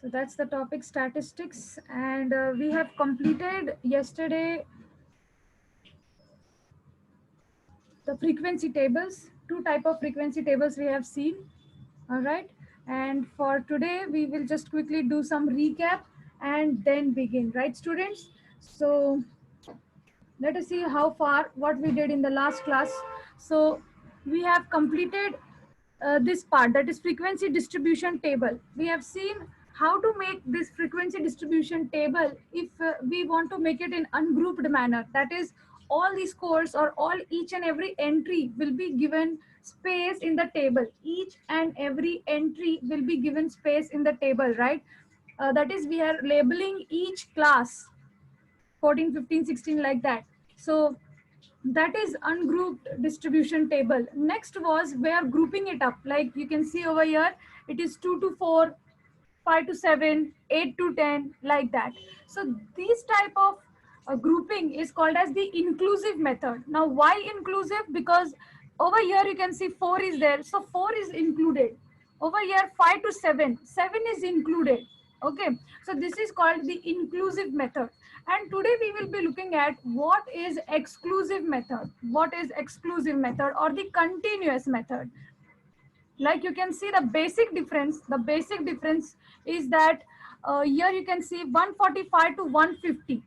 So that's the topic statistics, and we have completed yesterday the frequency tables. Two type of frequency tables we have seen. All right, and for today we will just quickly do some recap and then begin. Right, students? So let us see how far what we did in the last class. So we have completed this part, that is frequency distribution table. We have seen how to make this frequency distribution table if we want to make it in ungrouped manner, that is all the scores or all each and every entry will be given space in the table. Each and every entry will be given space in the table, right? That is, we are labeling each class 14, 15, 16, like that. So that is ungrouped distribution table. Next was we are grouping it up, like you can see over here, it is 2 to 4, 5 to 7, 8 to 10, like that. So this type of grouping is called as the inclusive method. Now why inclusive? Because over here you can see 4 is there, so 4 is included. Over here 5 to 7, 7 is included. Okay, so this is called the inclusive method. And today we will be looking at what is exclusive method, what is exclusive method or the continuous method. Like you can see the basic difference is that here you can see 145 to 150.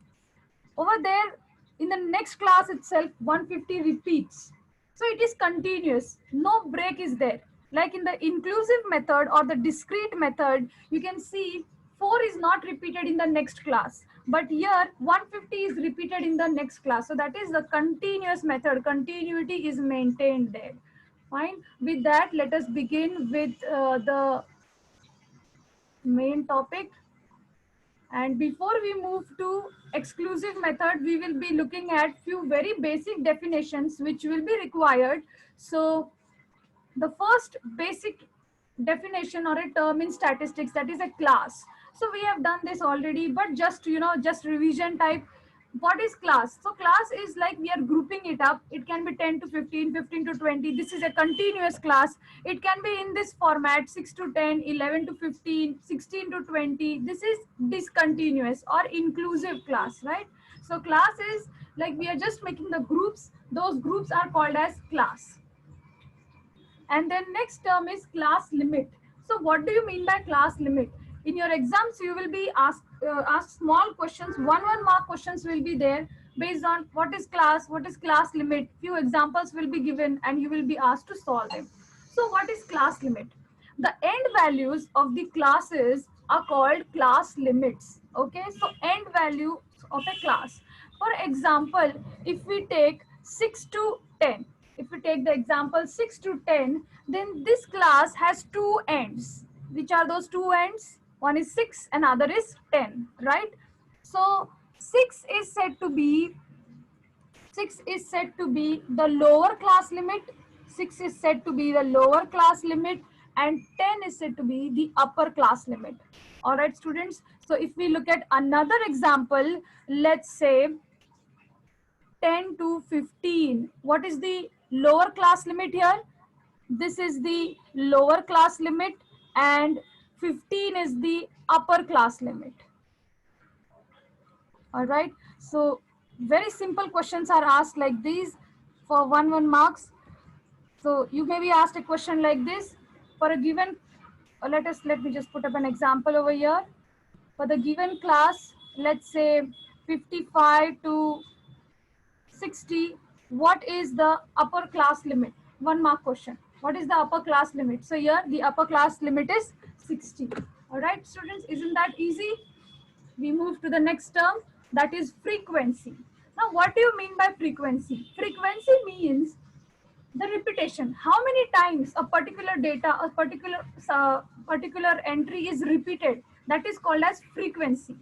Over there in the next class itself 150 repeats, so it is continuous, no break is there. Like in the inclusive method or the discrete method, you can see 4 is not repeated in the next class, but here 150 is repeated in the next class. So that is the continuous method, continuity is maintained there. Fine, with that let us begin with the main topic. And before we move to exclusive method, we will be looking at few very basic definitions which will be required. So the first basic definition or a term in statistics, that is a class. So we have done this already, but just just revision type. What is class? So class is like we are grouping it up. It can be 10 to 15, 15 to 20. This is a continuous class. It can be in this format, 6 to 10, 11 to 15, 16 to 20. This is discontinuous or inclusive class, right? So class is like we are just making the groups. Those groups are called as class. And then next term is class limit. So what do you mean by class limit? In your exams, you will be asked small questions, one mark questions will be there based on what is class limit. Few examples will be given and you will be asked to solve them. So what is class limit? The end values of the classes are called class limits. Okay, so end value of a class. For example, if we take 6 to 10, if we take the example 6 to 10, then this class has two ends. Which are those two ends? One is 6 and other is 10, right? So 6 is said to be 6 is said to be the lower class limit, 6 is said to be the lower class limit, and 10 is said to be the upper class limit. All right, students. So if we look at another example, let's say 10 to 15. What is the lower class limit here? This is the lower class limit and 15 is the upper class limit. All right. So very simple questions are asked like these for one marks. So you may be asked a question like this for a given, let me just put up an example over here. For the given class, let's say 55 to 60, what is the upper class limit? 1 mark question. What is the upper class limit? So here the upper class limit is 60. All right, students, isn't that easy? We move to the next term, that is frequency. Now, what do you mean by frequency? Frequency means the repetition. How many times a particular data, a particular entry is repeated? That is called as frequency.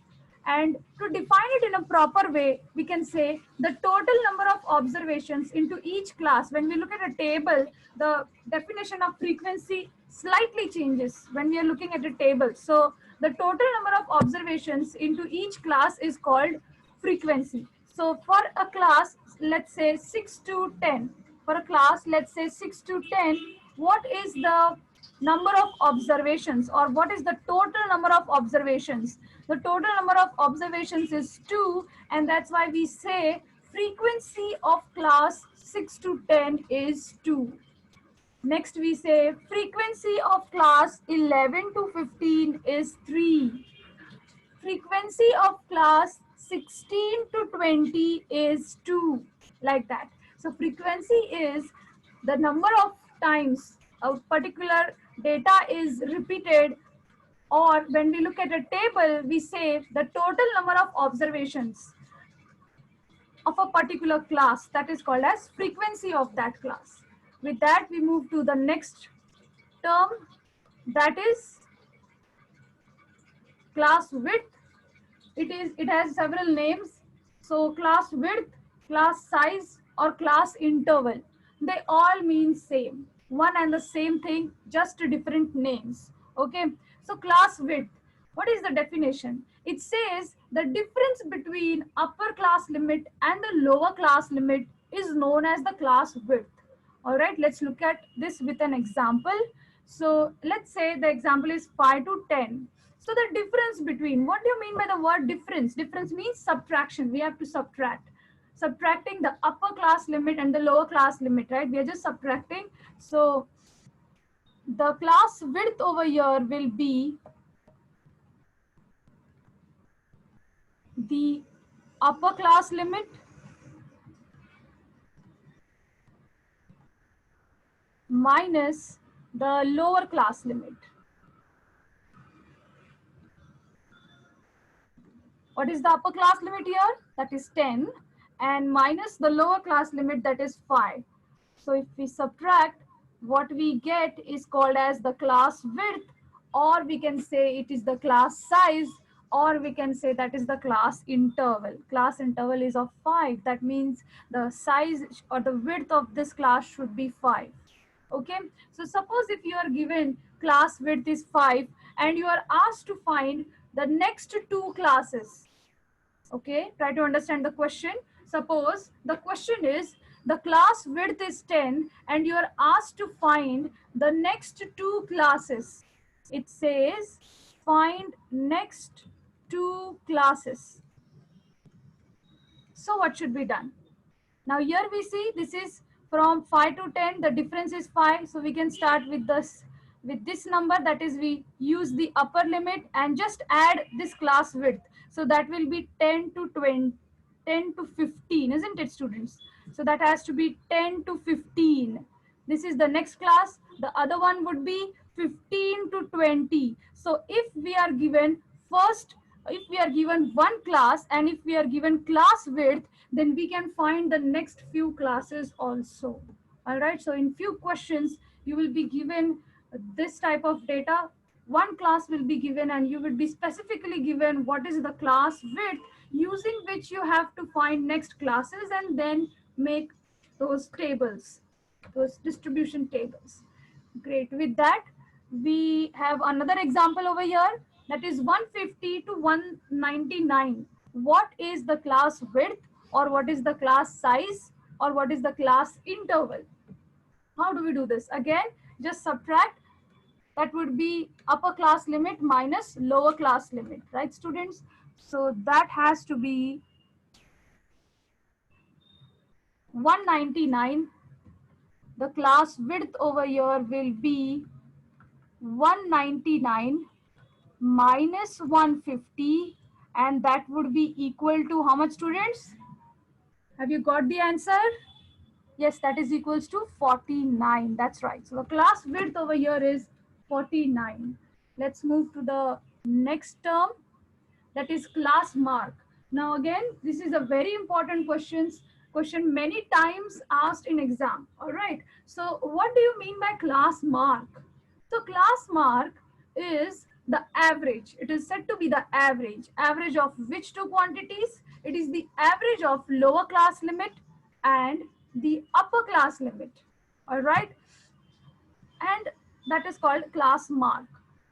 And to define it in a proper way, we can say the total number of observations into each class. When we look at a table, the definition of frequency slightly changes when we are looking at a table. So the total number of observations into each class is called frequency. So for a class, let's say 6 to 10, for a class, let's say 6 to 10, what is the number of observations, or what is the total number of observations. The total number of observations is 2, and that's why we say frequency of class 6 to 10 is 2. Next we say frequency of class 11 to 15 is 3. Frequency of class 16 to 20 is 2, like that. So frequency is the number of times a particular data is repeated, or when we look at a table, we say the total number of observations of a particular class, that is called as frequency of that class. With that, we move to the next term, that is class width. It has several names. So class width, class size, or class interval, they all mean same, one and the same thing, just different names. Okay, so class width, what is the definition? It says the difference between upper class limit and the lower class limit is known as the class width. All right, let's look at this with an example. So let's say the example is 5 to 10. So the difference between, what do you mean by the word difference? Difference means subtraction. We have to subtract. Subtracting the upper class limit and the lower class limit, right? We are just subtracting. So the class width over here will be the upper class limit minus the lower class limit. What is the upper class limit here? That is 10, and minus the lower class limit, that is 5. So if we subtract, what we get is called as the class width, or we can say it is the class size, or we can say that is the class interval. Class interval is of 5. That means the size or the width of this class should be 5. Okay, so suppose if you are given class width is 5 and you are asked to find the next two classes. Okay, try to understand the question. Suppose the question is the class width is 10 and you are asked to find the next two classes. It says find next two classes. So what should be done? Now here we see this is from 5 to 10, the difference is 5. So we can start with this number, that is we use the upper limit and just add this class width. So that will be 10 to 20, 10 to 15, isn't it, students? So that has to be 10 to 15. This is the next class. The other one would be 15 to 20. So if we are given first, if we are given one class and if we are given class width, then we can find the next few classes also. All right, so in few questions you will be given this type of data. One class will be given and you will be specifically given what is the class width, using which you have to find next classes and then make those tables, those distribution tables. Great. With that, we have another example over here, that is 150 to 199. What is the class width, or what is the class size, or what is the class interval? How do we do this? Again, just subtract. That would be upper class limit minus lower class limit, right, students? So that has to be 199. The class width over here will be 199 minus 150, and that would be equal to how much, students? Have you got the answer? Yes, that is equals to 49. That's right. So the class width over here is 49. Let's move to the next term, that is class mark. Now again, this is a very important question many times asked in exam. All right, so what do you mean by class mark? So class mark is the average. It is said to be the average of which two quantities? It is the average of lower class limit and the upper class limit. All right, and that is called class mark.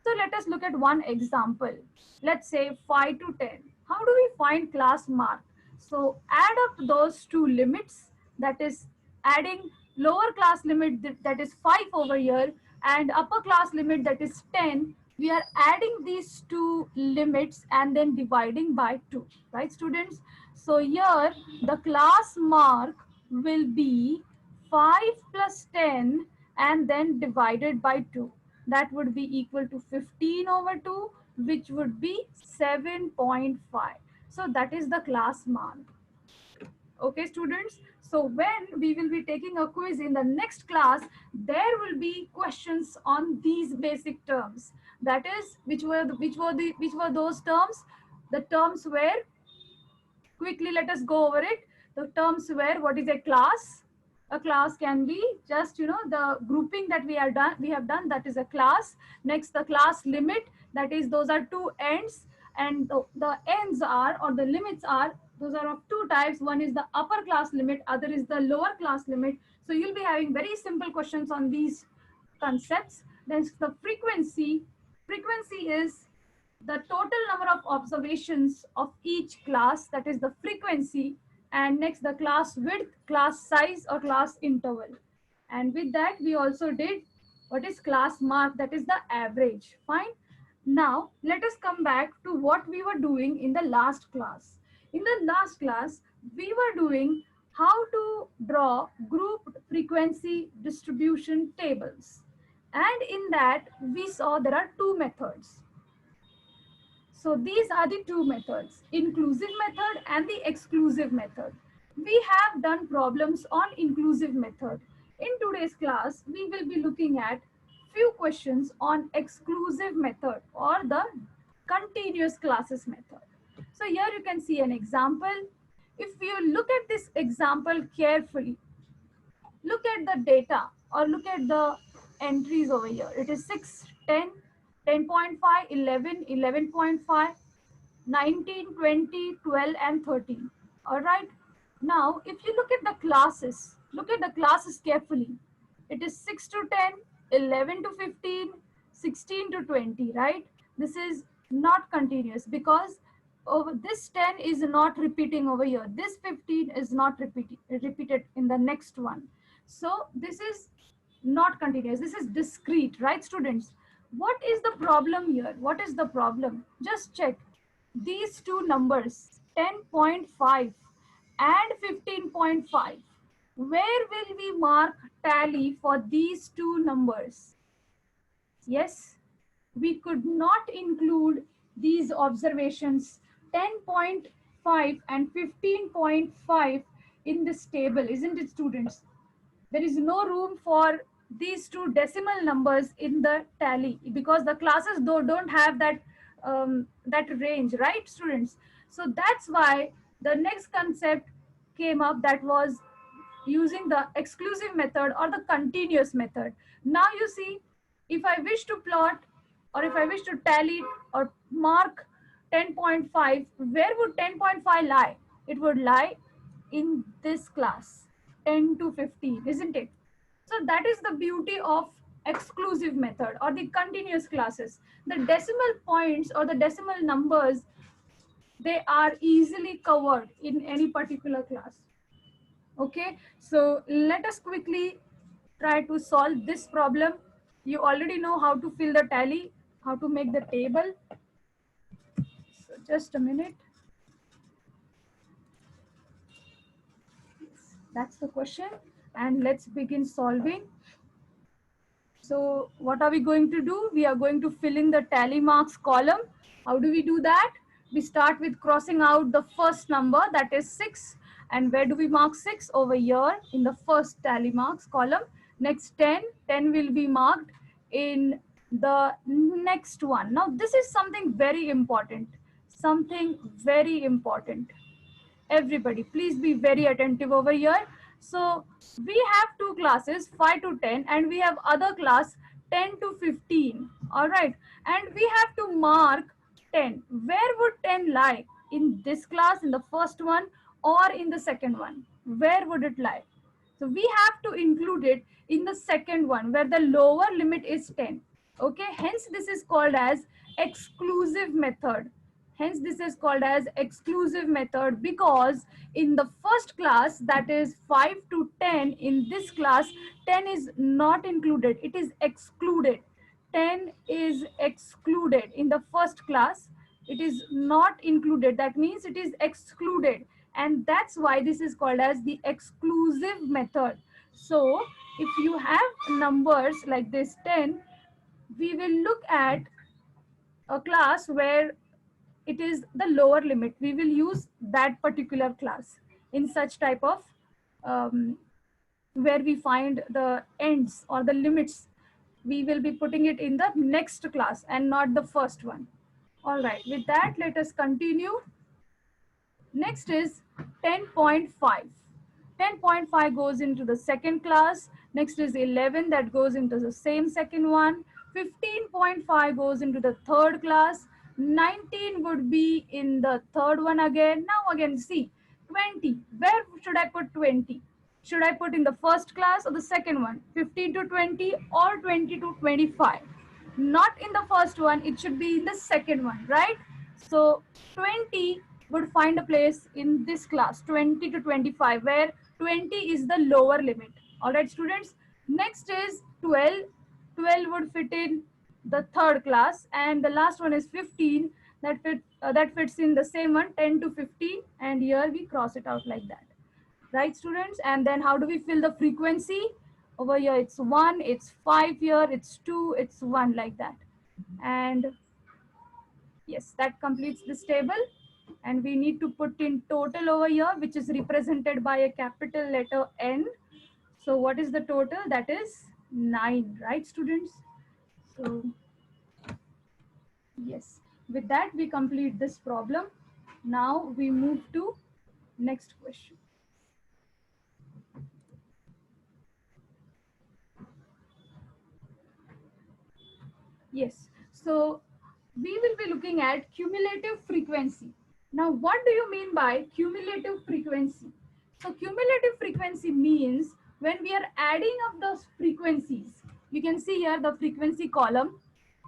So let us look at one example. Let's say 5 to 10. How do we find class mark? So add up those two limits, that is adding lower class limit, that is 5 over here, and upper class limit, that is 10, we are adding these two limits and then dividing by 2, right students? So here the class mark will be 5 plus 10 and then divided by 2. That would be equal to 15 over 2, which would be 7.5. So that is the class mark. Okay students, so when we will be taking a quiz in the next class, there will be questions on these basic terms. That is, which were those terms? The terms were, quickly let us go over it. The terms were, what is a class? A class can be just, the grouping that we have done, that is a class. Next, the class limit, that is, those are two ends, and the ends are, or the limits are, those are of two types. One is the upper class limit, other is the lower class limit. So you'll be having very simple questions on these concepts. Then the frequency is the total number of observations of each class, that is the frequency. And next, the class width, class size, or class interval. And with that, we also did what is class mark, that is the average. Fine. Now let us come back to what we were doing in the last class. In the last class, we were doing how to draw grouped frequency distribution tables. And in that, we saw there are two methods. So these are the two methods, inclusive method and the exclusive method. We have done problems on inclusive method. In today's class, we will be looking at few questions on exclusive method or the continuous classes method. So here you can see an example. If you look at this example carefully, look at the data or look at the entries over here. It is 6, 10, 10.5, 11, 11.5, 19, 20, 12, and 13. All right. Now, if you look at the classes, look at the classes carefully. It is 6 to 10, 11 to 15, 16 to 20, right? This is not continuous because over this 10 is not repeating over here. This 15 is not repeated in the next one. So this is not continuous. This is discrete, right, students? What is the problem here? What is the problem? Just check these two numbers, 10.5 and 15.5. Where will we mark tally for these two numbers? Yes, we could not include these observations 10.5 and 15.5 in this table, isn't it, students? There is no room for these two decimal numbers in the tally because the classes though don't have that that range, right, students? So that's why the next concept came up, that was using the exclusive method or the continuous method. Now you see, if I wish to plot or if I wish to tally or mark 10.5, where would 10.5 lie? It would lie in this class, 10 to 15, isn't it? So that is the beauty of exclusive method or the continuous classes. The decimal points or the decimal numbers, they are easily covered in any particular class. Okay, so let us quickly try to solve this problem. You already know how to fill the tally, how to make the table. So just a minute. That's the question. And let's begin solving. So what are we going to do? We are going to fill in the tally marks column. How do we do that? We start with crossing out the first number, that is 6. And where do we mark 6? Over here in the first tally marks column. Next 10, 10 will be marked in the next one. Now this is something very important. Something very important. Everybody, please be very attentive over here. So we have two classes, 5 to 10, and we have other class 10 to 15. All right. And we have to mark 10. Where would 10 lie? In this class, in the first one, or in the second one? Where would it lie? So we have to include it in the second one where the lower limit is 10. Okay. Hence, this is called as exclusive method. Hence, this is called as exclusive method, because in the first class, that is 5 to 10, in this class, 10 is not included. It is excluded. 10 is excluded in the first class. It is not included. That means it is excluded. And that's why this is called as the exclusive method. So if you have numbers like this 10, we will look at a class where it is the lower limit. We will use that particular class in such type of where we find the ends or the limits. We will be putting it in the next class and not the first one. All right, with that, let us continue. Next is 10.5. 10.5 goes into the second class. Next is 11 that goes into the same second one. 15.5 goes into the third class. 19 would be in the third one again. Now again, see, 20. Where should I put 20? Should I put in the first class or the second one? 15 to 20 or 20 to 25? Not in the first one, it should be in the second one, right? So 20 would find a place in this class, 20 to 25, where 20 is the lower limit. All right, students. Next is 12. 12 would fit in the third class, and the last one is 15. That fits in the same one, 10 to 15, and here we cross it out like that. Right, students? And then how do we fill the frequency? Over here it's 1, it's 5, here it's 2, it's 1, like that. And yes, that completes this table. And we need to put in total over here, which is represented by a capital letter N. So what is the total? That is 9, right, students? So yes, with that we complete this problem. Now we move to next question. Yes, so we will be looking at cumulative frequency. Now, what do you mean by cumulative frequency? So cumulative frequency means when we are adding up those frequencies, you can see here the frequency column.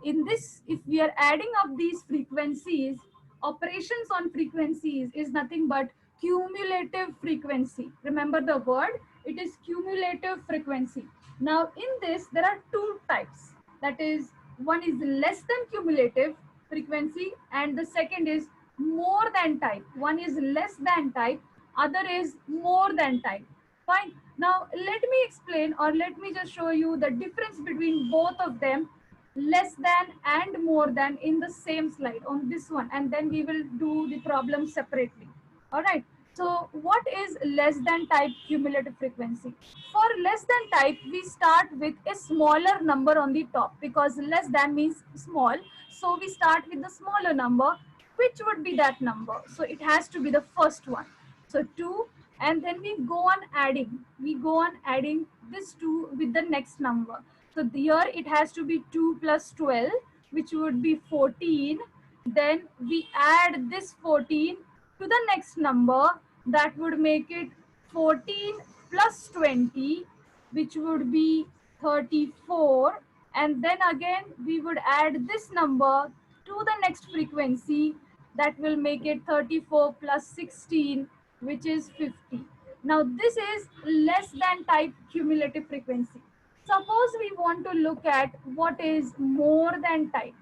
In this, if we are adding up these frequencies, operations on frequencies is nothing but cumulative frequency. Remember the word, it is cumulative frequency. Now in this, there are two types. That is, one is less than cumulative frequency and the second is more than type. One is less than type, other is more than type. Fine. Now let me explain, or let me just show you the difference between both of them, less than and more than, in the same slide on this one, and then we will do the problem separately. All right. So what is less than type cumulative frequency? For less than type, we start with a smaller number on the top, because less than means small. So we start with the smaller number. Which would be that number? So it has to be the first one. So 2, and then we go on adding. We go on adding this 2 with the next number. So here it has to be 2 plus 12, which would be 14. Then we add this 14 to the next number, that would make it 14 plus 20, which would be 34. And then again we would add this number to the next frequency, that will make it 34 plus 16, which is 50. Now this is less than type cumulative frequency. Suppose we want to look at what is more than type.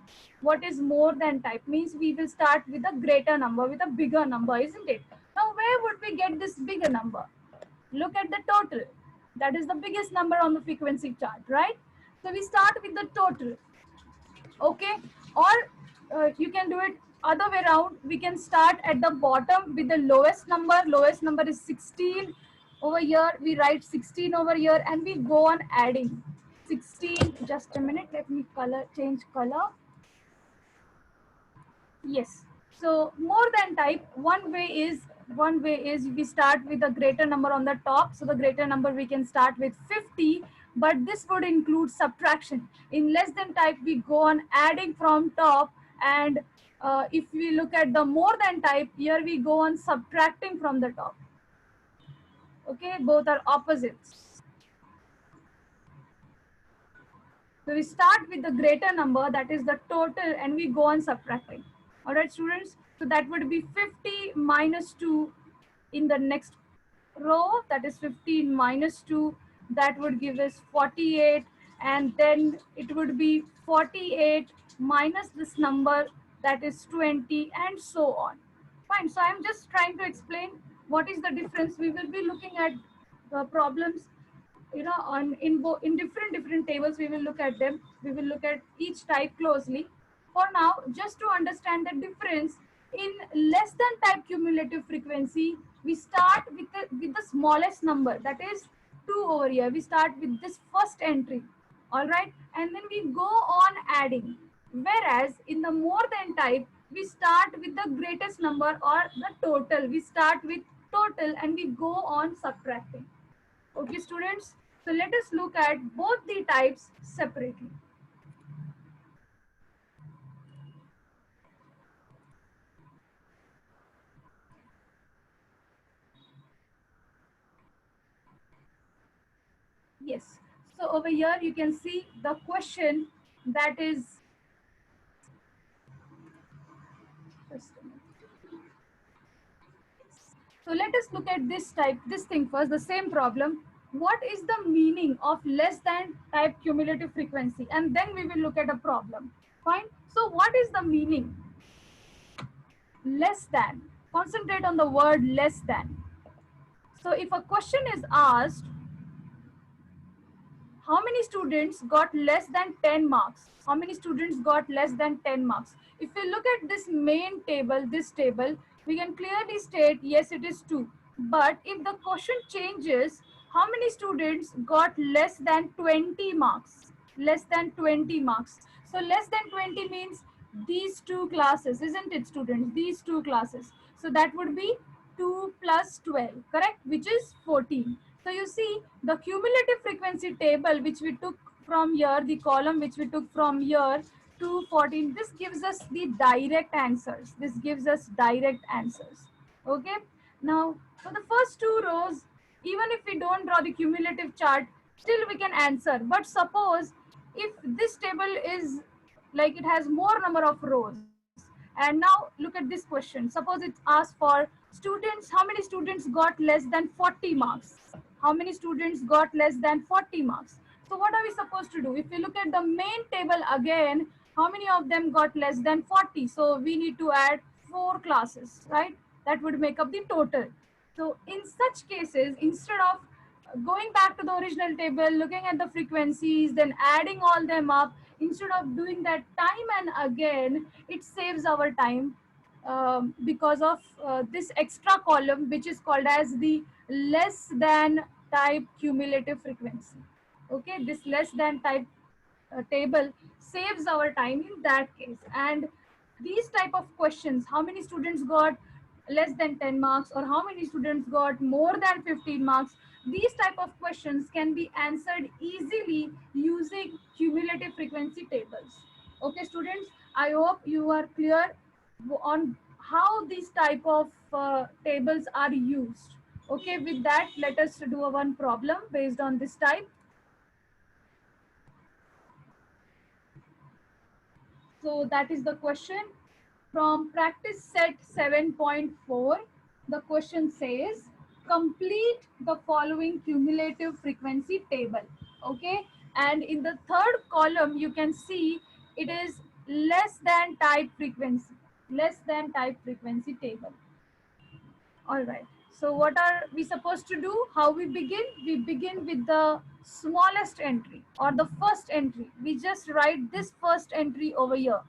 What is more than type means we will start with a greater number, with a bigger number, isn't it? Now where would we get this bigger number? Look at the total. That is the biggest number on the frequency chart, right? So we start with the total. Okay, or you can do it other way around. We can start at the bottom with the lowest number. Lowest number is 16. Over here we write 16 over here, and we go on adding 16. Just a minute, let me change color. Yes. So more than type, one way is we start with a greater number on the top. So the greater number we can start with 50, but this would include subtraction. In less than type, we go on adding from top, and if we look at the more than type, here we go on subtracting from the top. Okay, both are opposites. So we start with the greater number, that is the total, and we go on subtracting. All right, students. So that would be 50 minus 2 in the next row, that is 15 minus 2, that would give us 48, and then it would be 48 minus this number, that is 20, and so on. Fine, so I'm just trying to explain what is the difference. We will be looking at the problems, on in different tables. We will look at them, we will look at each type closely. For now, just to understand the difference, in less than type cumulative frequency, we start with the smallest number, that is 2 over here. We start with this first entry, all right, and then we go on adding. Whereas in the more than type, we start with the greatest number, or the total. We start with total and we go on subtracting. Okay, students. So let us look at both the types separately. Yes. So over here you can see the question, that is, just a minute. So let us look at this thing first, the same problem. What is the meaning of less than type cumulative frequency? And then we will look at a problem. Fine. So what is the meaning? Less than. Concentrate on the word less than. So if a question is asked, how many students got less than 10 marks? How many students got less than 10 marks? If we look at this main table, this table, we can clearly state, yes, it is 2. But if the question changes, how many students got less than 20 marks? Less than 20 marks. So less than 20 means these two classes, isn't it, students? These two classes. So that would be 2 plus 12, correct? Which is 14. So you see the cumulative frequency table which we took from here, the column which we took from here to 14, this gives us the direct answers. This gives us direct answers. Okay. Now for the first two rows, even if we don't draw the cumulative chart, still we can answer. But suppose if this table is like it has more number of rows, and now look at this question. Suppose it's asked for students, how many students got less than 40 marks? How many students got less than 40 marks? So what are we supposed to do? If we look at the main table again, how many of them got less than 40? So we need to add 4 classes, right? That would make up the total. So in such cases, instead of going back to the original table, looking at the frequencies, then adding all them up, instead of doing that time and again, it saves our time, because of this extra column which is called as the less than type cumulative frequency. Okay, this less than type table saves our time in that case. And these type of questions, how many students got less than 10 marks, or how many students got more than 15 marks, these type of questions can be answered easily using cumulative frequency tables. Okay, students, I hope you are clear on how these type of tables are used. Okay, with that, let us do a one problem based on this type. So that is the question from practice set 7.4. The question says, complete the following cumulative frequency table. Okay. And in the third column, you can see it is less than type frequency, less than type frequency table. All right. So what are we supposed to do? How we begin? We begin with the smallest entry, or the first entry. We just write this first entry over here.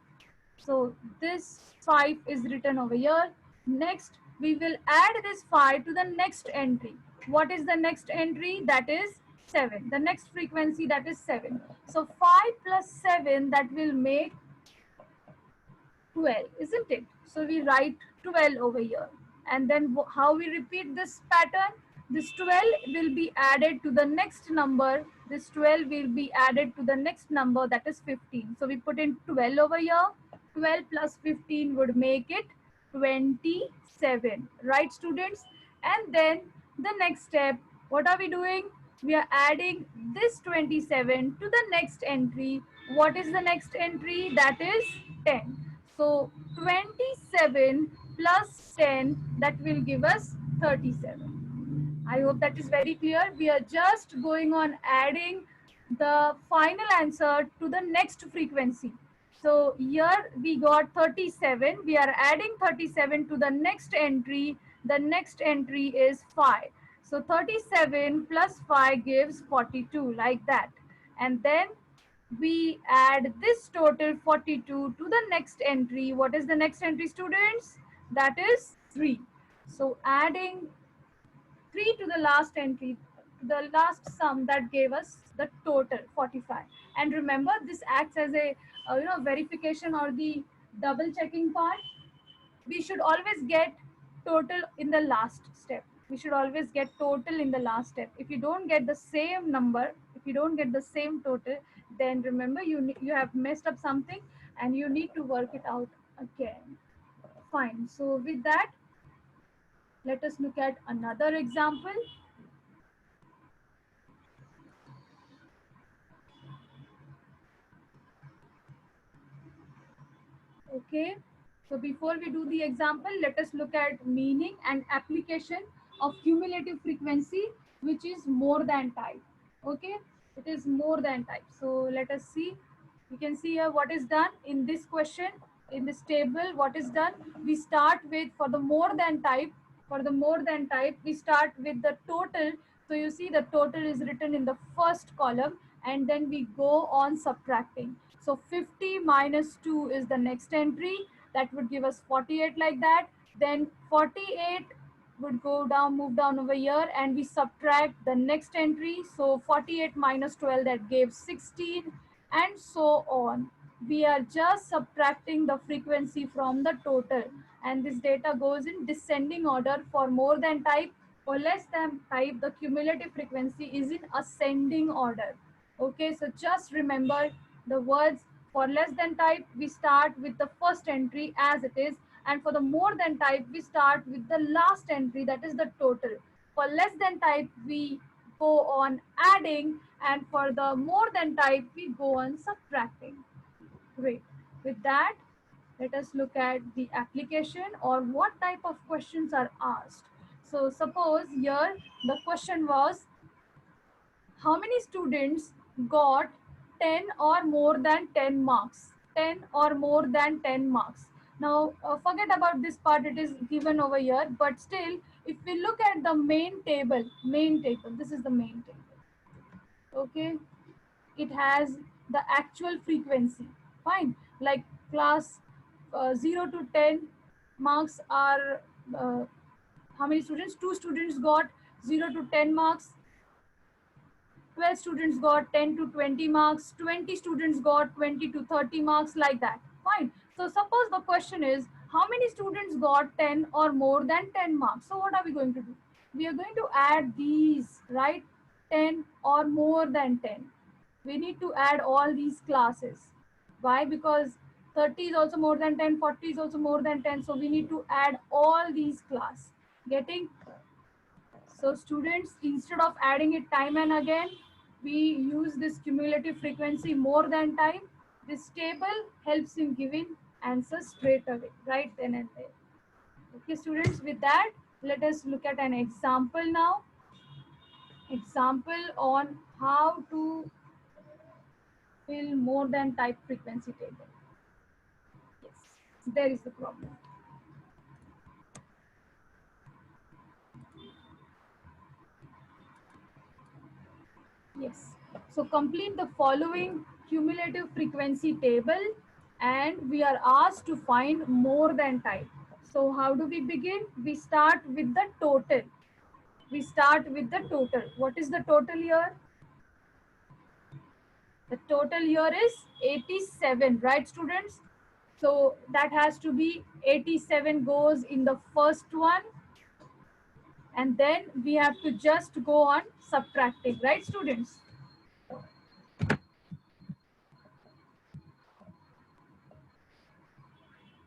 So this 5 is written over here. Next, we will add this 5 to the next entry. What is the next entry? That is 7. The next frequency, that is 7. So 5 plus 7, that will make 12, isn't it? So we write 12 over here. And then how we repeat this pattern? This 12 will be added to the next number. This 12 will be added to the next number, that is 15. So we put in 12 over here. 12 plus 15 would make it 27. Right, students? And then the next step, what are we doing? We are adding this 27 to the next entry. What is the next entry? That is 10. So 27 plus 10, that will give us 37. I hope that is very clear. We are just going on adding the final answer to the next frequency. So here we got 37. We are adding 37 to the next entry. The next entry is 5. So 37 plus 5 gives 42, like that. And then we add this total 42 to the next entry. What is the next entry, students? That is 3. So adding 3 to the last entry, the last sum, that gave us the total 45. And remember, this acts as a verification or the double checking part. We should always get total in the last step. We should always get total in the last step. If you don't get the same number, if you don't get the same total, then remember you have messed up something and you need to work it out again. Fine. So with that, let us look at another example. Okay, so before we do the example, let us look at meaning and application of cumulative frequency, which is more than type. Okay, it is more than type. So let us see. You can see here what is done in this question, in this table. What is done? We start with, for the more than type, we start with the total. So you see the total is written in the first column, and then we go on subtracting. So 50 minus 2 is the next entry. That would give us 48, like that. Then 48 would go down, move down over here, and we subtract the next entry. So 48 minus 12, that gave 16, and so on. We are just subtracting the frequency from the total, and this data goes in descending order. For more than type or less than type, the cumulative frequency is in ascending order. Okay, so just remember the words. For less than type, we start with the first entry as it is, and for the more than type, we start with the last entry, that is the total. For less than type, we go on adding, and for the more than type, we go on subtracting. Great. With that, let us look at the application, or what type of questions are asked. So suppose here the question was, how many students got 10 or more than 10 marks? 10 or more than 10 marks. Now, forget about this part, it is given over here, but still, if we look at the main table, this is the main table. Okay, it has the actual frequency. Fine, like class 0 to 10 marks are, how many students? 2 students got 0 to 10 marks. 12 students got 10 to 20 marks, 20 students got 20 to 30 marks, like that. Fine. So suppose the question is, how many students got 10 or more than 10 marks? So what are we going to do? We are going to add these, right? 10 or more than 10. We need to add all these classes. Why? Because 30 is also more than 10, 40 is also more than 10. So we need to add all these class. Getting? So students, instead of adding it time and again, we use this cumulative frequency more than time. This table helps in giving answers straight away, right then and there. Okay, students, with that, let us look at an example now. Example on how to fill more than type frequency table. Yes, there is the problem. Yes. So complete the following cumulative frequency table, and we are asked to find more than type. So how do we begin? We start with the total. We start with the total. What is the total here? The total here is 87, right, students? So that has to be 87 goes in the first one, and then we have to just go on subtracting, right, students?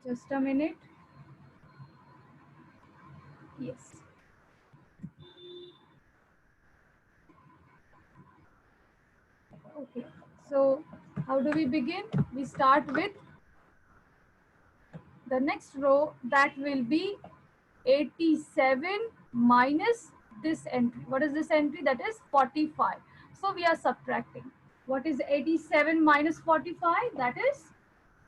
Just a minute. Yes. Okay, so how do we begin? We start with the next row, that will be 87 minus this entry. What is this entry? That is 45. So we are subtracting. What is 87 minus 45? That is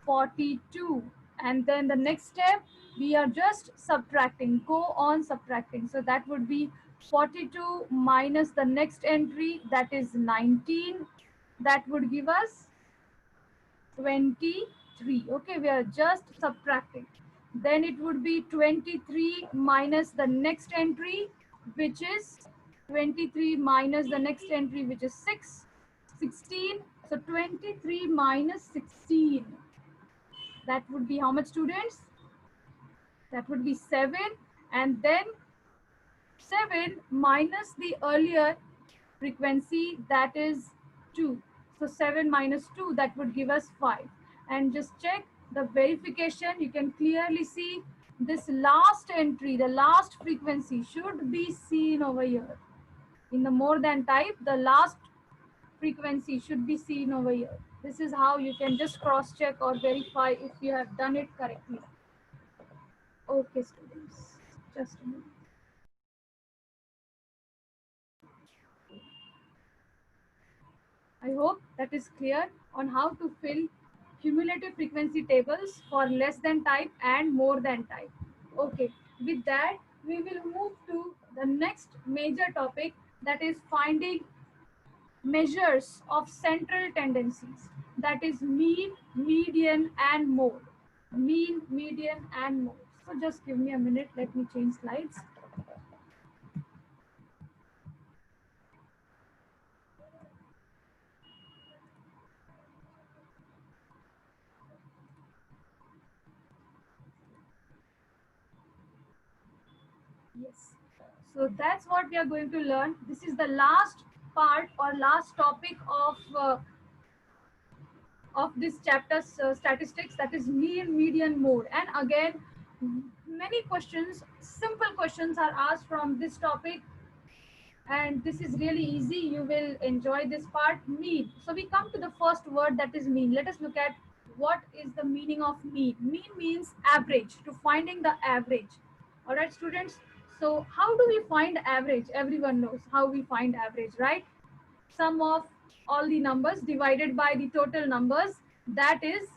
42. And then the next step, we are just subtracting, go on subtracting. So that would be 42 minus the next entry, that is 19. That would give us 23. Okay, we are just subtracting. Then it would be 23 minus the next entry, which is 23 minus the next entry, which is 16. So 23 minus 16, that would be how much, students? That would be 7. And then 7 minus the earlier frequency, that is 2. So 7 minus 2, that would give us 5. And just check the verification. You can clearly see this last entry, the last frequency should be seen over here. In the more than type, the last frequency should be seen over here. This is how you can just cross check or verify if you have done it correctly. Okay, students, just a minute. I hope that is clear on how to fill cumulative frequency tables for less than type and more than type. Okay, with that, we will move to the next major topic, that is finding measures of central tendencies. That is mean, median, and mode. Mean, median, and mode. So just give me a minute. Let me change slides. Yes. So that's what we are going to learn. This is the last part or last topic of this chapter's statistics, that is mean, median, mode. And again, many questions, simple questions are asked from this topic, and this is really easy. You will enjoy this part. Mean. So we come to the first word, that is mean. Let us look at what is the meaning of mean. Mean means average, to finding the average. All right, students. So how do we find average? Everyone knows how we find average, right? Sum of all the numbers divided by the total numbers, that is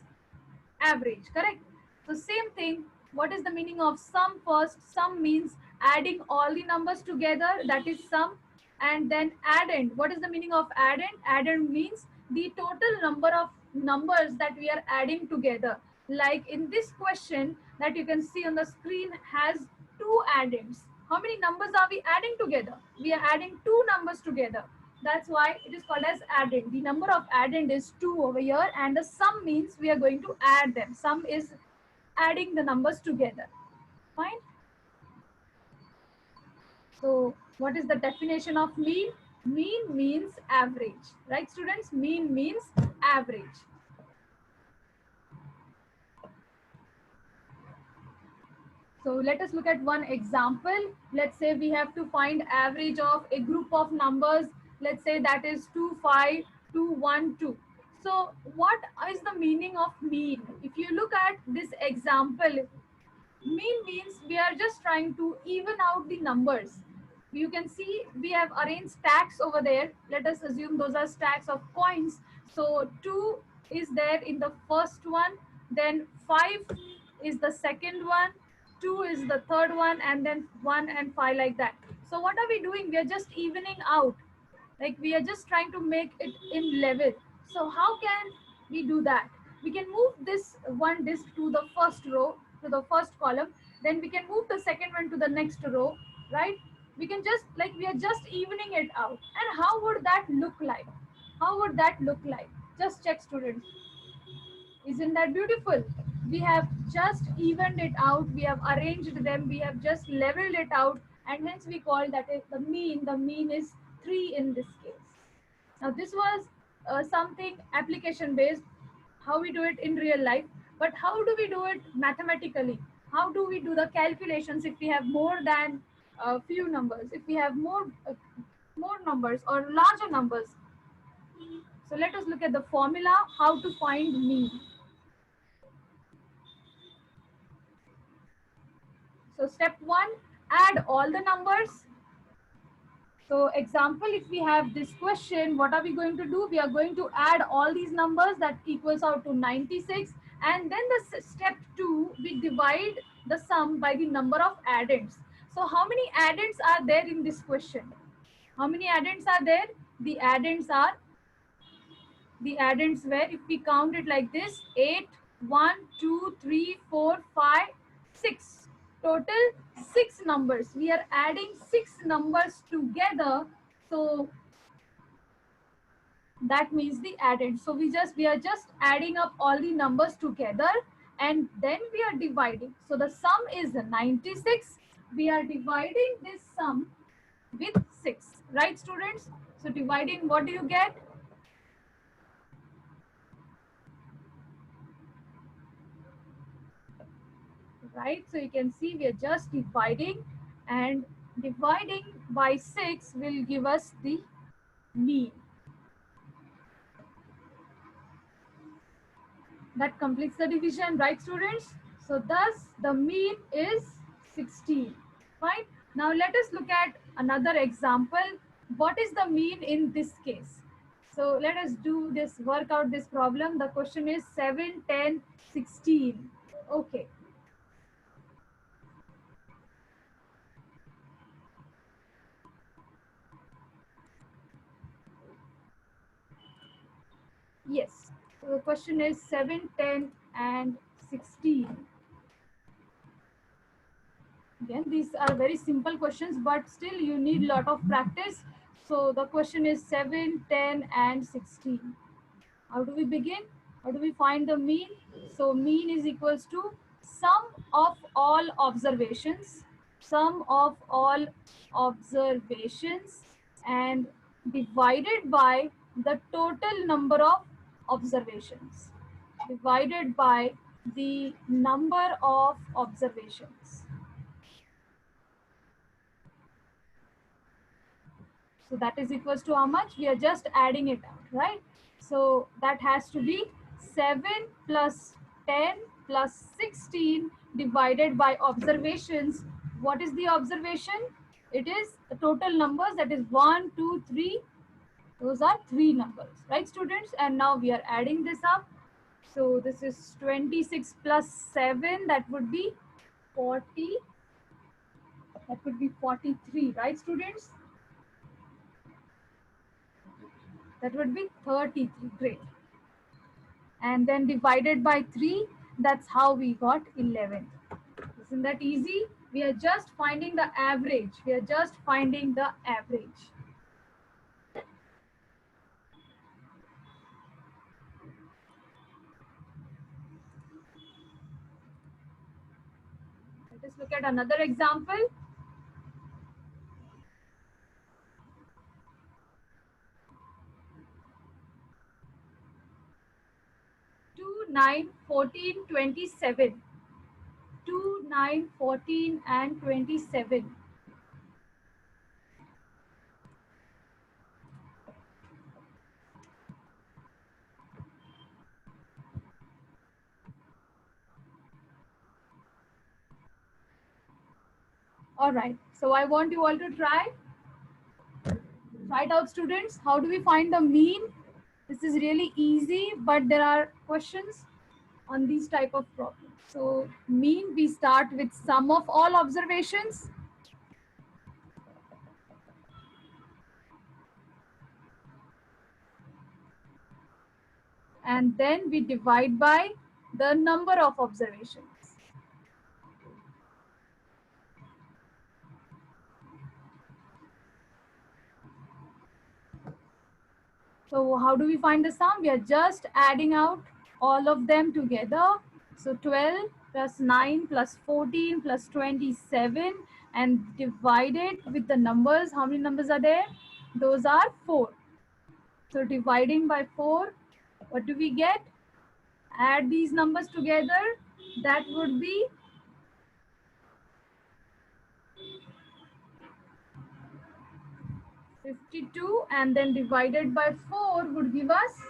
average, correct? So same thing, what is the meaning of sum first? Sum means adding all the numbers together, that is sum. And then addend, what is the meaning of addend? Addend means the total number of numbers that we are adding together. Like in this question that you can see on the screen has two addends. How many numbers are we adding together? We are adding two numbers together. That's why it is called as addend. The number of addend is 2 over here, and the sum means we are going to add them. Sum is adding the numbers together. Fine. So what is the definition of mean? Mean means average, right, students? Mean means average. So let us look at one example. Let's say we have to find average of a group of numbers. Let's say that is 2, 5, 2, 1, 2. So what is the meaning of mean? If you look at this example, mean means we are just trying to even out the numbers. You can see we have arranged stacks over there. Let us assume those are stacks of coins. So 2 is there in the first one, then 5 is the second one, 2 is the third one, and then 1 and 5, like that. So what are we doing? We are just evening out. Like we are just trying to make it in level. So how can we do that? We can move this one disk to the first row, to the first column. Then we can move the second one to the next row, right? We can just, like, we are just evening it out. And how would that look like? How would that look like? Just check, students. Isn't that beautiful? We have just evened it out. We have arranged them. We have just leveled it out. And hence we call that the mean. The mean is 3 in this case. Now this was something application based, how we do it in real life. But how do we do it mathematically? How do we do the calculations if we have more than a few numbers? If we have more numbers or larger numbers? So let us look at the formula, how to find mean. So step 1, add all the numbers. So example, if we have this question, what are we going to do? We are going to add all these numbers that equals out to 96. And then the step 2, we divide the sum by the number of addends. So how many addends are there in this question? How many addends are there? The addends were, if we count it like this, 8, 1, 2, 3, 4, 5, 6. Total 6 numbers. We are adding 6 numbers together. So that means the addend. So we are just adding up all the numbers together and then we are dividing. So the sum is 96. We are dividing this sum with 6. Right, students? So dividing, what do you get? Right, so you can see we are just dividing, and dividing by 6 will give us the mean. That completes the division, right, students? So thus the mean is 16. Fine. Now let us look at another example. What is the mean in this case? So let us do this, work out this problem. The question is 7, 10, 16. Okay. Yes. So the question is 7, 10, and 16. Again, these are very simple questions, but still you need a lot of practice. So the question is 7, 10, and 16. How do we begin? How do we find the mean? So mean is equals to sum of all observations, sum of all observations, and divided by the total number of observations, divided by the number of observations. So that is equals to how much? We are just adding it out, right? So that has to be 7 plus 10 plus 16 divided by observations. What is the observation? It is the total numbers, that is 1, 2, 3. Those are 3 numbers, right, students? And now we are adding this up. So this is 26 plus 7, that would be 40. That would be 43, right, students? That would be 33. Great. And then divided by 3, that's how we got 11. Isn't that easy? We are just finding the average. We are just finding the average. Let us look at another example. 2, 9, 14, 27. 2, 9, 14, and 27. All right. So I want you all to try. Try it out, students. How do we find the mean? This is really easy, but there are questions on these type of problems. So mean, we start with sum of all observations. And then we divide by the number of observations. So how do we find the sum? We are just adding out all of them together. So 12 plus 9 plus 14 plus 27, and divided with the numbers. How many numbers are there? Those are 4. So dividing by 4, what do we get? Add these numbers together. That would be 52, and then divided by 4 would give us,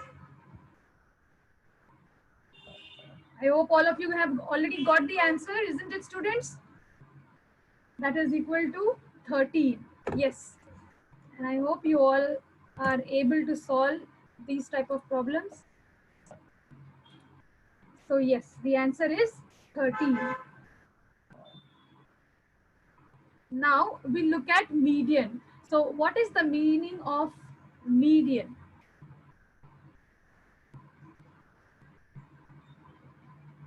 I hope all of you have already got the answer, isn't it, students? that is equal to 13. Yes, and I hope you all are able to solve these type of problems. So yes, the answer is 13. Now we look at median. So what is the meaning of median?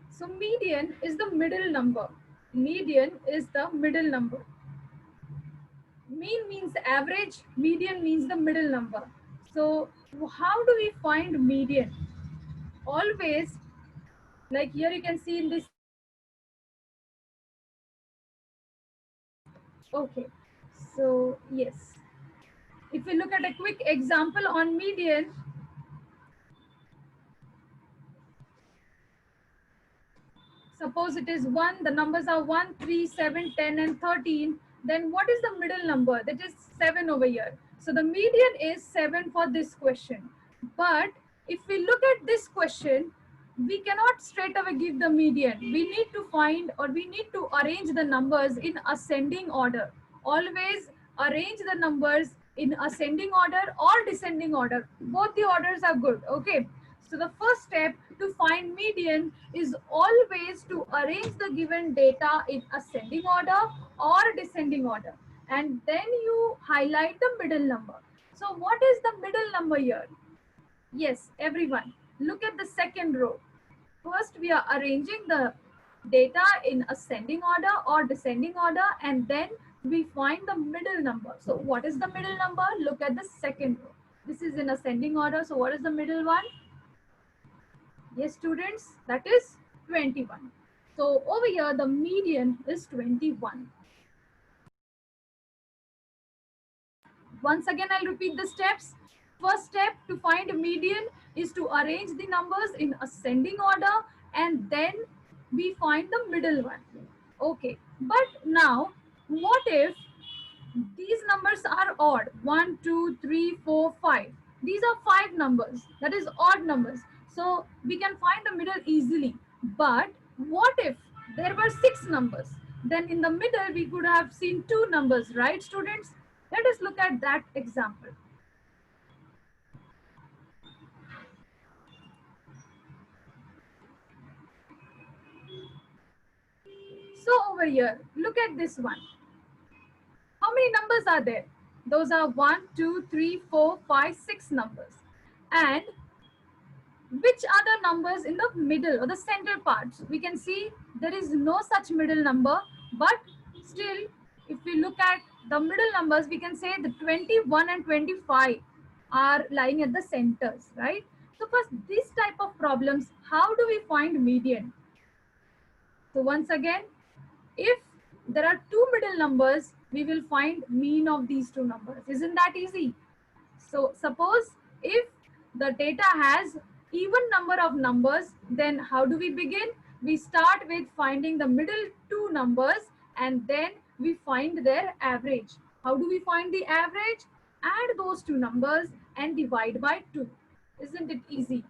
So median is the middle number. Median is the middle number. Mean means average, median means the middle number. So how do we find median? Always, like here you can see in this. Okay, so yes, if we look at a quick example on median, suppose it is 1, the numbers are 1, 3, 7, 10, and 13. Then what is the middle number? That is 7 over here. So the median is 7 for this question. But if we look at this question, we cannot straight away give the median. We need to find, or we need to arrange the numbers in ascending order. Always arrange the numbers in ascending order or descending order. Both the orders are good. Okay. So the first step to find median is always to arrange the given data in ascending order or descending order. And then you highlight the middle number. So what is the middle number here? Yes, everyone, look at the second row. First, we are arranging the data in ascending order or descending order, and then we find the middle number. So what is the middle number? Look at the second row. This is in ascending order. So what is the middle one? Yes, students, that is 21. So over here, the median is 21. Once again, I'll repeat the steps. First step to find a median is to arrange the numbers in ascending order, and then we find the middle one. Okay, but now what if these numbers are odd? 1, 2, 3, 4, 5. These are 5 numbers, that is odd numbers. So we can find the middle easily. But what if there were 6 numbers? Then in the middle we could have seen 2 numbers, right, students? Let us look at that example. So over here, look at this one. How many numbers are there? Those are 1, 2, 3, 4, 5, 6 numbers. And which are the numbers in the middle or the center parts? We can see there is no such middle number, but still, if we look at the middle numbers, we can say the 21 and 25 are lying at the centers, right? So first, this type of problems, how do we find median? So once again, if there are 2 middle numbers, we will find mean of these 2 numbers. Isn't that easy? So suppose if the data has even number of numbers, then how do we begin? We start with finding the middle 2 numbers, and then we find their average. How do we find the average? Add those 2 numbers and divide by 2. Isn't it easy?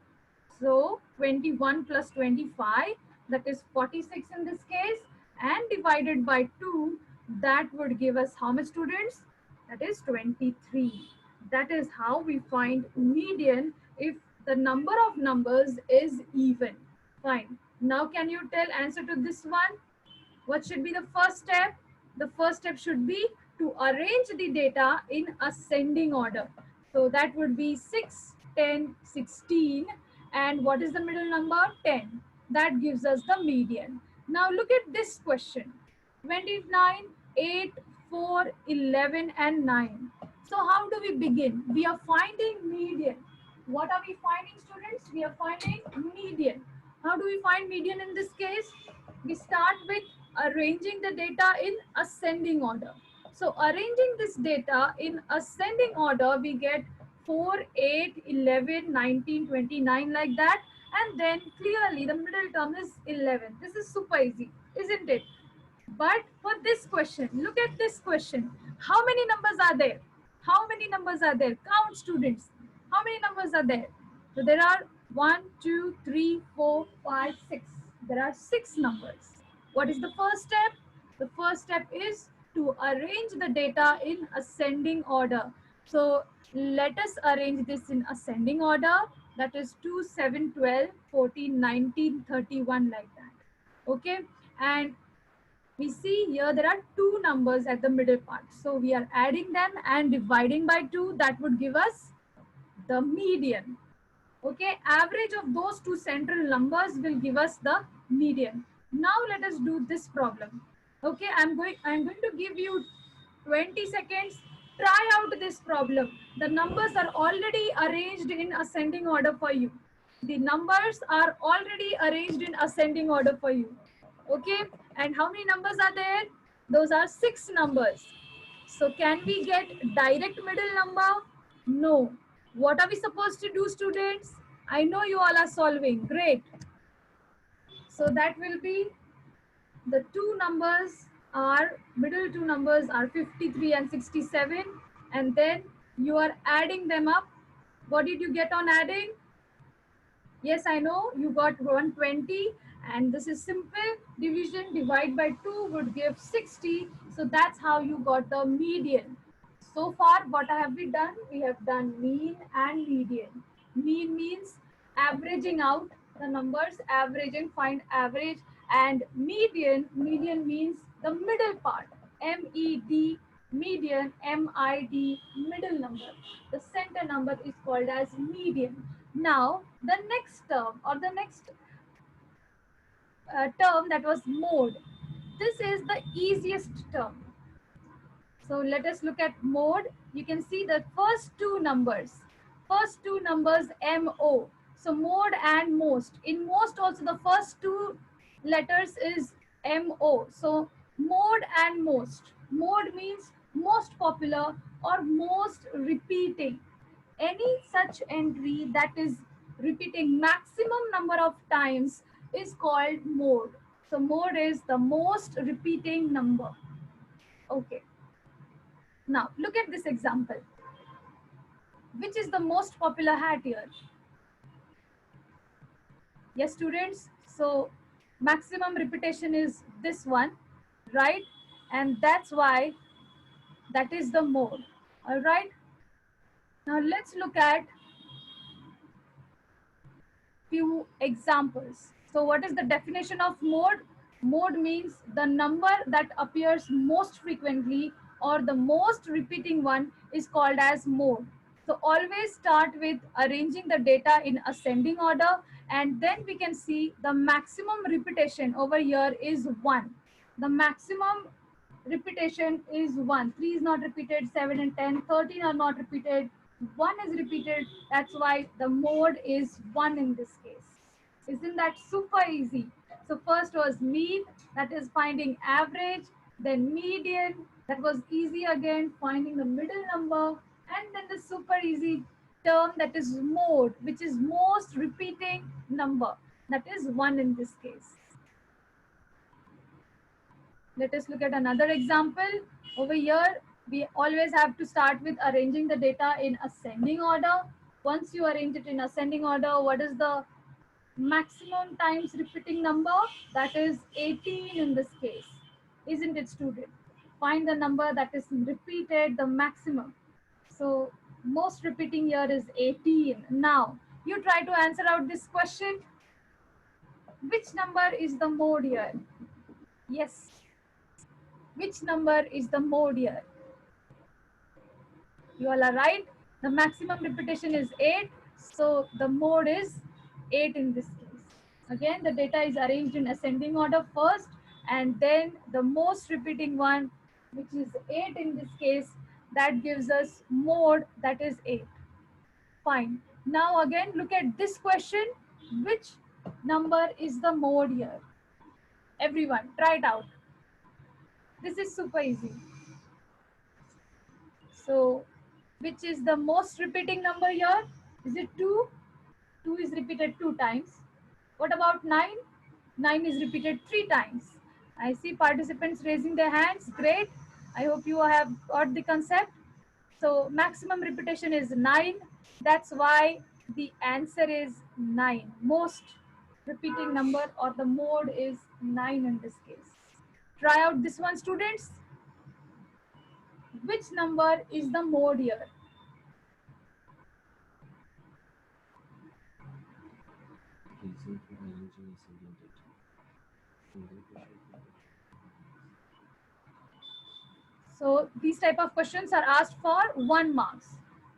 So 21 plus 25, that is 46 in this case, and divided by 2, that would give us how much, students? That is 23. That is how we find median if the number of numbers is even. Fine. Now can you tell answer to this one? What should be the first step? The first step should be to arrange the data in ascending order. So that would be 6, 10, 16. And what is the middle number? 10. That gives us the median. Now look at this question. 29, 8, 4, 11, and 9. So how do we begin? We are finding median. What are we finding, students? We are finding median. How do we find median in this case? We start with arranging the data in ascending order. So arranging this data in ascending order, we get 4, 8, 11, 19, 29 like that. And then clearly the middle term is 11. This is super easy, isn't it? But for this question, look at this question. How many numbers are there? How many numbers are there? Count, students. How many numbers are there? So there are 1, 2, 3, 4, 5, 6. There are 6 numbers. What is the first step? The first step is to arrange the data in ascending order. So let us arrange this in ascending order. That is 2, 7, 12, 14, 19, 31, like that. Okay. And we see here there are two numbers at the middle part. So we are adding them and dividing by 2. That would give us the median. Okay, average of those two central numbers will give us the median. Now let us do this problem. Okay, I'm going to give you 20 seconds. Try out this problem. The numbers are already arranged in ascending order for you. The numbers are already arranged in ascending order for you. Okay, and how many numbers are there? Those are 6 numbers. So can we get direct middle number? No. What are we supposed to do, students? I know you all are solving. Great. So that will be the two numbers are, middle two numbers are 53 and 67. And then you are adding them up. What did you get on adding? Yes, I know you got 120, and this is simple division. Divide by 2 would give 60. So that's how you got the median. So far, what have we done? We have done mean and median. Mean means averaging out the numbers, averaging, find average, and median means the middle part. MED, median, MID, middle number. The center number is called as median. Now, the next term or the next term, that was mode. This is the easiest term. So let us look at mode. You can see the first two numbers. First two numbers MO. So mode and most. In most also the first two letters is MO. So mode and most. Mode means most popular or most repeating. Any such entry that is repeating maximum number of times is called mode. So mode is the most repeating number. Okay. Now, look at this example. Which is the most popular hat here? Yes, students. So, maximum repetition is this one, right? And that's why that is the mode. All right. Now, let's look at few examples. So, what is the definition of mode? Mode means the number that appears most frequently or the most repeating one is called as mode. So always start with arranging the data in ascending order, and then we can see the maximum repetition over here is 1. The maximum repetition is 1. 3 is not repeated, 7 and 10, 13 are not repeated, 1 is repeated. That's why the mode is 1 in this case. Isn't that super easy? So first was mean, that is finding average, then median, that was easy again, finding the middle number, and then the super easy term, that is mode, which is most repeating number, that is 1 in this case. Let us look at another example. Over here, we always have to start with arranging the data in ascending order. Once you arrange it in ascending order, what is the maximum times repeating number? That is 18 in this case. Isn't it, student? Find the number that is repeated, the maximum. So most repeating here is 18. Now, you try to answer out this question. Which number is the mode here? Yes. Which number is the mode here? You all are right. The maximum repetition is 8. So the mode is 8 in this case. Again, the data is arranged in ascending order first, and then the most repeating one, which is 8 in this case, that gives us mode, that is 8. Fine. Now again, look at this question. Which number is the mode here? Everyone, try it out. This is super easy. So, which is the most repeating number here? Is it 2? 2 is repeated 2 times. What about 9? 9 is repeated 3 times. I see participants raising their hands. Great. I hope you have got the concept. So maximum repetition is 9. That's why the answer is 9. Most repeating number or the mode is 9 in this case. Try out this one, students. Which number is the mode here? Reason for arranging ascending data. Another question for So these type of questions are asked for 1 marks.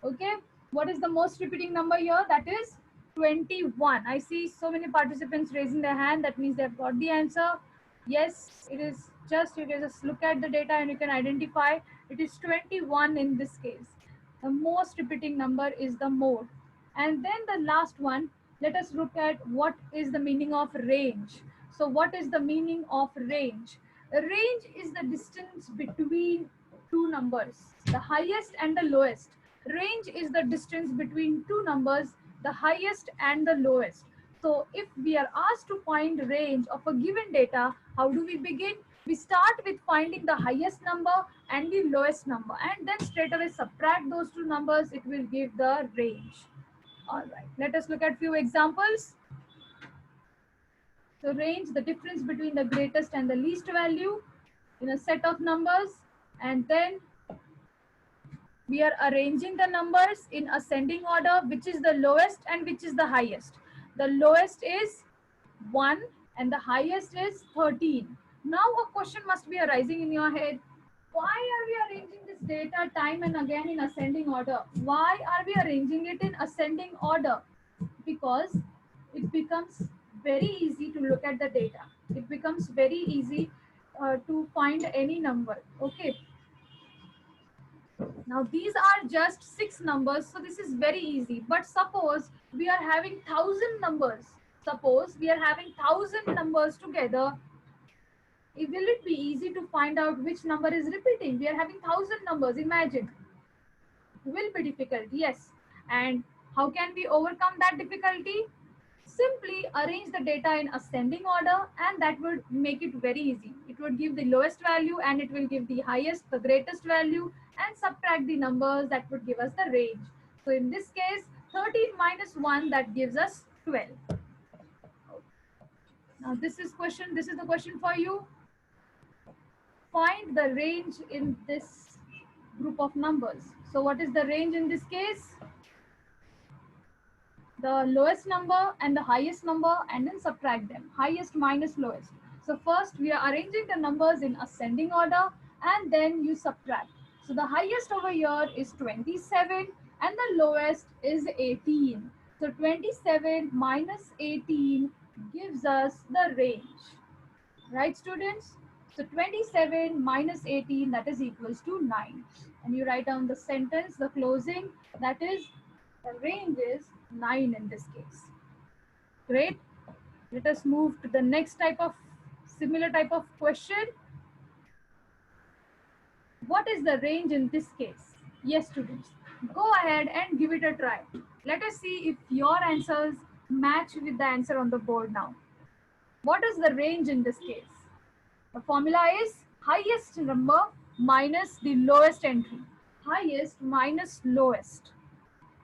Okay. What is the most repeating number here? That is 21. I see so many participants raising their hand. That means they've got the answer. Yes, it is just, you can just look at the data and you can identify it is 21 in this case. The most repeating number is the mode. And then the last one, let us look at what is the meaning of range. So what is the meaning of range? A range is the distance between two numbers, the highest and the lowest. Range is the distance between two numbers, the highest and the lowest. So if we are asked to find range of a given data, how do we begin? We start with finding the highest number and the lowest number, and then straight away subtract those two numbers, it will give the range. All right, let us look at few examples. So range, the difference between the greatest and the least value in a set of numbers, and then we are arranging the numbers in ascending order, which is the lowest and which is the highest. The lowest is 1 and the highest is 13. Now a question must be arising in your head. Why are we arranging this data time and again in ascending order? Why are we arranging it in ascending order? Because it becomes very easy to look at the data. It becomes very easy to find any number. Okay. Now these are just 6 numbers, so this is very easy. But suppose we are having 1,000 numbers. Suppose we are having 1,000 numbers together. Will it be easy to find out which number is repeating? We are having 1,000 numbers. Imagine, will be difficult. Yes. And how can we overcome that difficulty? Simply arrange the data in ascending order, and that would make it very easy. It would give the lowest value and it will give the highest, the greatest value, and subtract the numbers that would give us the range. So in this case, 13 minus 1, that gives us 12. Now this is the question for you. Find the range in this group of numbers. So what is the range in this case? The lowest number and the highest number, and then subtract them, highest minus lowest. So first we are arranging the numbers in ascending order, and then you subtract. So the highest over here is 27 and the lowest is 18. So 27 minus 18 gives us the range, right students? So 27 minus 18, that is equals to 9. And you write down the sentence, the closing, that is, the range is 9 in this case. Great. Let us move to the next type of similar type of question. What is the range in this case? Yes, students, go ahead and give it a try. Let us see if your answers match with the answer on the board now. What is the range in this case? The formula is highest number minus the lowest entry. Highest minus lowest.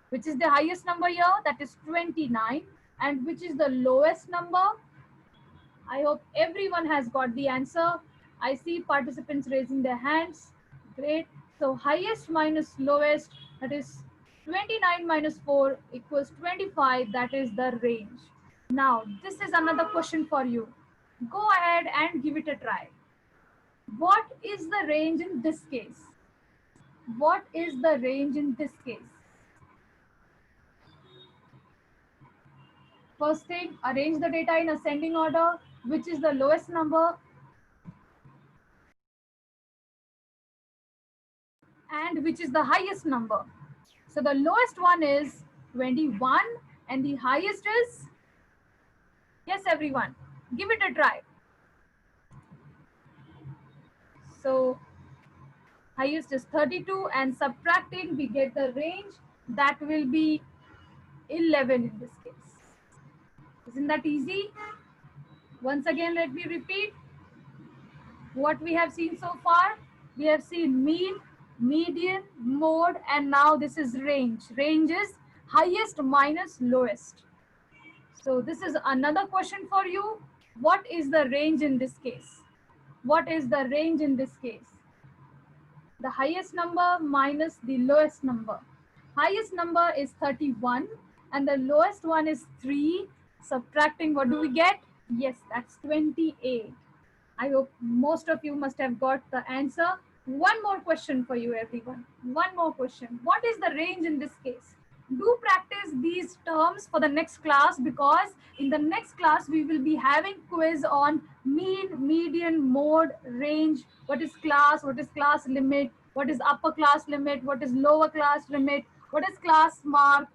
Which is the highest number here? That is 29. And which is the lowest number? I hope everyone has got the answer. I see participants raising their hands. Great. So highest minus lowest, that is 29 minus 4 equals 25. That is the range. Now, this is another question for you. Go ahead and give it a try. What is the range in this case? What is the range in this case? First thing, arrange the data in ascending order. Which is the lowest number and which is the highest number? So the lowest one is 21 and the highest is, yes everyone, give it a try. So highest is 32 and subtracting we get the range, that will be 11 in this case. Isn't that easy? Once again, let me repeat what we have seen so far. We have seen mean, median, mode, and now this is range. Range is highest minus lowest. So this is another question for you. What is the range in this case? What is the range in this case? The highest number minus the lowest number. Highest number is 31 and the lowest one is 3. Subtracting, what do we get? Yes, that's 28. I hope most of you must have got the answer. One more question for you, everyone. One more question. What is the range in this case? Do practice these terms for the next class, because in the next class we will be having quiz on mean, median, mode, range. What is class limit, what is upper class limit, what is lower class limit, what is class mark,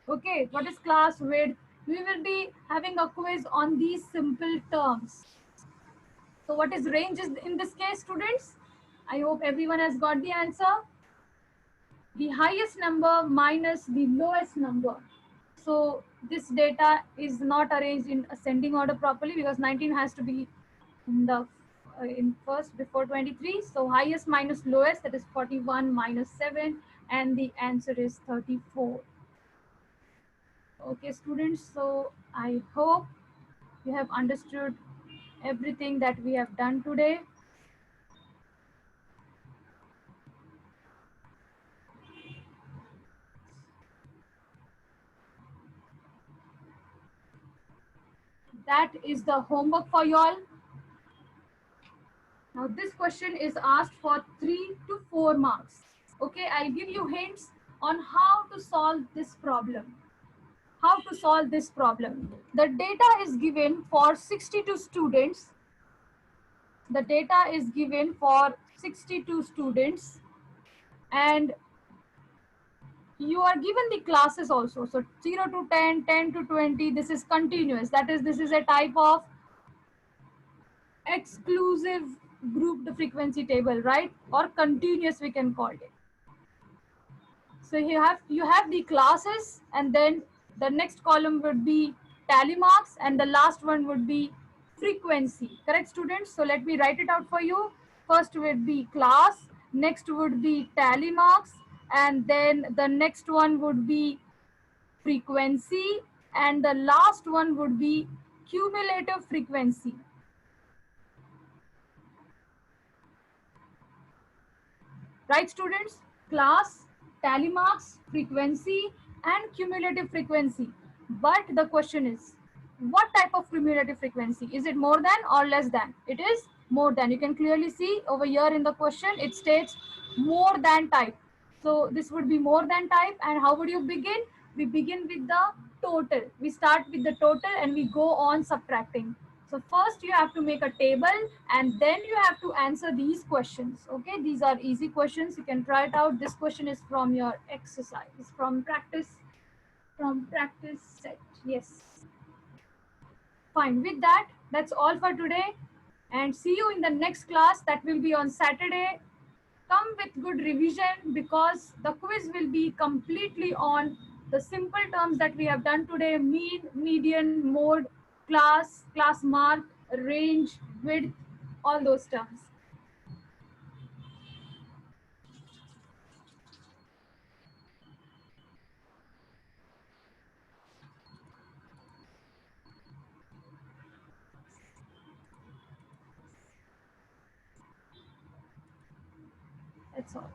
okay, what is class width. We will be having a quiz on these simple terms. So what is range in this case, students? I hope everyone has got the answer. The highest number minus the lowest number. So this data is not arranged in ascending order properly, because 19 has to be in the in first before 23. So highest minus lowest, that is 41 minus 7, and the answer is 34. Okay, students, so I hope you have understood everything that we have done today. That is the homework for you all. Now this question is asked for 3 to 4 marks. Okay, I'll give you hints on how to solve this problem. How to solve this problem. The data is given for 62 students. The data is given for 62 students, and you are given the classes also. So 0 to 10, 10 to 20, this is continuous. That is, this is a type of exclusive grouped frequency table, right? Or continuous, we can call it. So you have the classes, and then the next column would be tally marks, and the last one would be frequency. Correct, students? So let me write it out for you. First would be class, next would be tally marks, and then the next one would be frequency, and the last one would be cumulative frequency. Right, students? Class, tally marks, frequency, and cumulative frequency. But the question is, what type of cumulative frequency? Is it more than or less than? It is more than. You can clearly see over here in the question, it states more than type. So this would be more than type. And how would you begin? We begin with the total. We start with the total and we go on subtracting. So first you have to make a table, and then you have to answer these questions. Okay, these are easy questions. You can try it out. This question is from your exercise, from practice set. Yes. Fine. With that, that's all for today. And see you in the next class. That will be on Saturday. Come with good revision, because the quiz will be completely on the simple terms that we have done today: mean, median, mode, class, class mark, range, width, all those terms. That's all.